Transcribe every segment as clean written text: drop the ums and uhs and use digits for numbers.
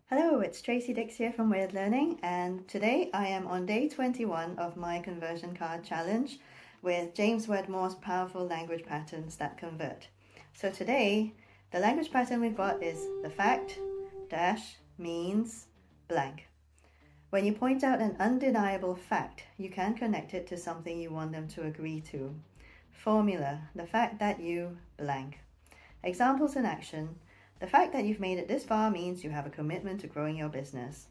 Hello, it's Tracy Dix here from Wyrd Learning, and today I am on day 21 of my conversion card challenge with James Wedmore's powerful language patterns that convert. So today, the language pattern we've got is the fact dash means blank. When you point out an undeniable fact, you can connect it to something you want them to agree to. Formula, the fact that you blank. Examples in action. The fact that you've made it this far means you have a commitment to growing your business.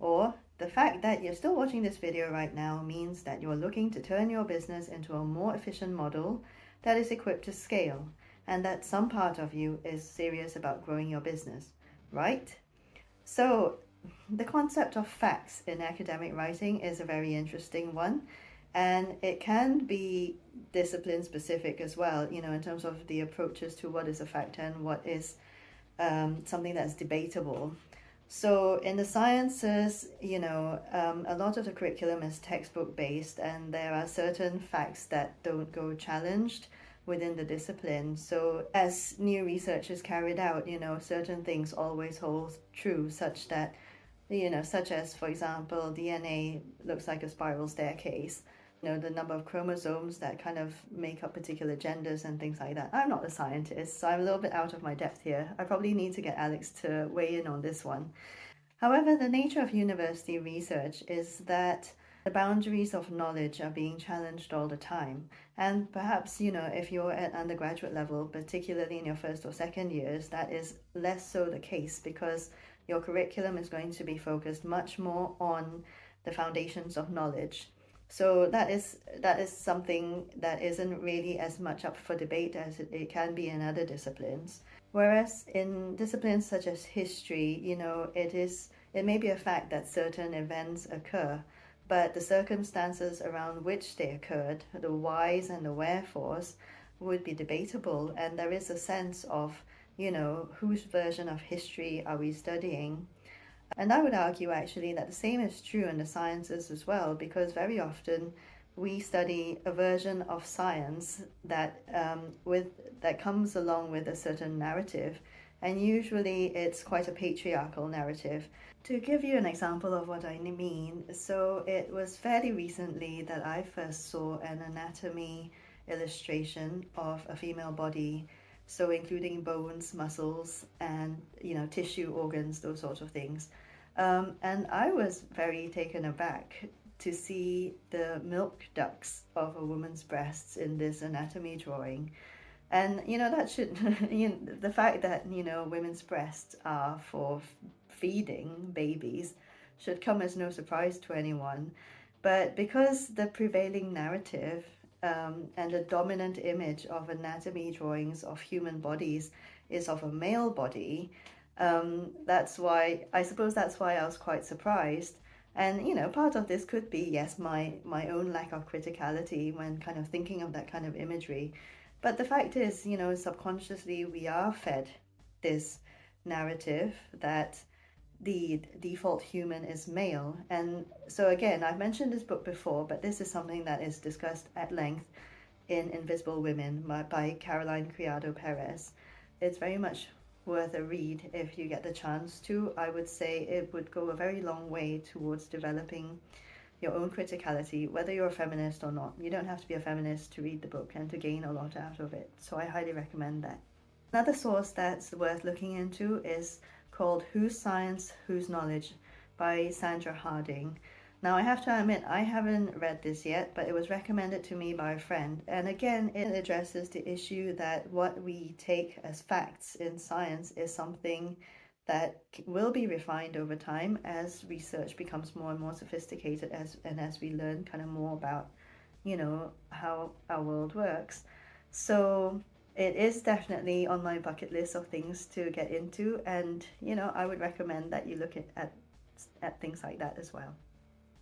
Or, the fact that you're still watching this video right now means that you're looking to turn your business into a more efficient model that is equipped to scale, and that some part of you is serious about growing your business, right? So, the concept of facts in academic writing is a very interesting one, and it can be discipline specific as well, in terms of the approaches to what is a fact and what is something that's debatable. So in the sciences, a lot of the curriculum is textbook based, and there are certain facts that don't go challenged within the discipline. So as new research is carried out, certain things always hold true, such as, for example, DNA looks like a spiral staircase. The number of chromosomes that kind of make up particular genders and things like that. I'm not a scientist, so I'm a little bit out of my depth here. I probably need to get Alex to weigh in on this one. However, the nature of university research is that the boundaries of knowledge are being challenged all the time. And perhaps, if you're at undergraduate level, particularly in your first or second years, that is less so the case because your curriculum is going to be focused much more on the foundations of knowledge. So that is something that isn't really as much up for debate as it can be in other disciplines. Whereas in disciplines such as history, it may be a fact that certain events occur, but the circumstances around which they occurred, the whys and the wherefores, would be debatable, and there is a sense of, whose version of history are we studying? And I would argue actually that the same is true in the sciences as well, because very often we study a version of science that comes along with a certain narrative, and usually it's quite a patriarchal narrative. To give you an example of what I mean, so it was fairly recently that I first saw an anatomy illustration of a female body, so including bones, muscles, and tissue, organs, those sorts of things. And I was very taken aback to see the milk ducts of a woman's breasts in this anatomy drawing. And that should the fact that women's breasts are for feeding babies should come as no surprise to anyone. But because the prevailing narrative and the dominant image of anatomy drawings of human bodies is of a male body, that's why I was quite surprised. And part of this could be, yes, my own lack of criticality when kind of thinking of that kind of imagery. But the fact is, subconsciously we are fed this narrative that the default human is male. And so again, I've mentioned this book before, but this is something that is discussed at length in Invisible Women by Caroline Criado Perez. It's very much worth a read if you get the chance to. I would say it would go a very long way towards developing your own criticality, whether you're a feminist or not. You don't have to be a feminist to read the book and to gain a lot out of it. So I highly recommend that. Another source that's worth looking into is called Whose Science, Whose Knowledge by Sandra Harding. Now I have to admit I haven't read this yet, but it was recommended to me by a friend. And again, it addresses the issue that what we take as facts in science is something that will be refined over time as research becomes more and more sophisticated as we learn kind of more about, how our world works. So it is definitely on my bucket list of things to get into, and I would recommend that you look at things like that as well.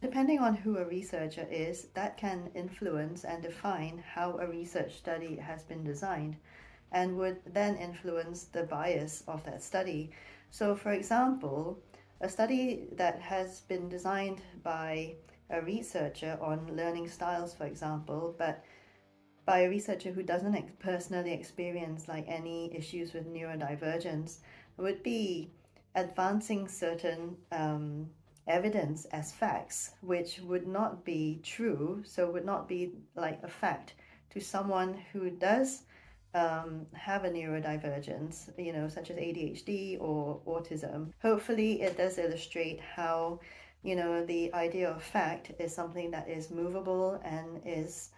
Depending on who a researcher is, that can influence and define how a research study has been designed, and would then influence the bias of that study. So for example, a study that has been designed by a researcher on learning styles, for example, but by a researcher who doesn't personally experience like any issues with neurodivergence, would be advancing certain evidence as facts, which would not be true, so would not be like a fact to someone who does have a neurodivergence, such as ADHD or autism. Hopefully, it does illustrate how, the idea of fact is something that is movable and is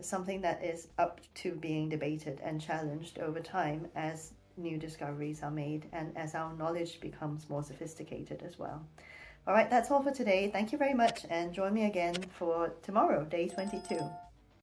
something that is up to being debated and challenged over time as new discoveries are made and as our knowledge becomes more sophisticated as well. All right, that's all for today. Thank you very much, and join me again for tomorrow, day 22.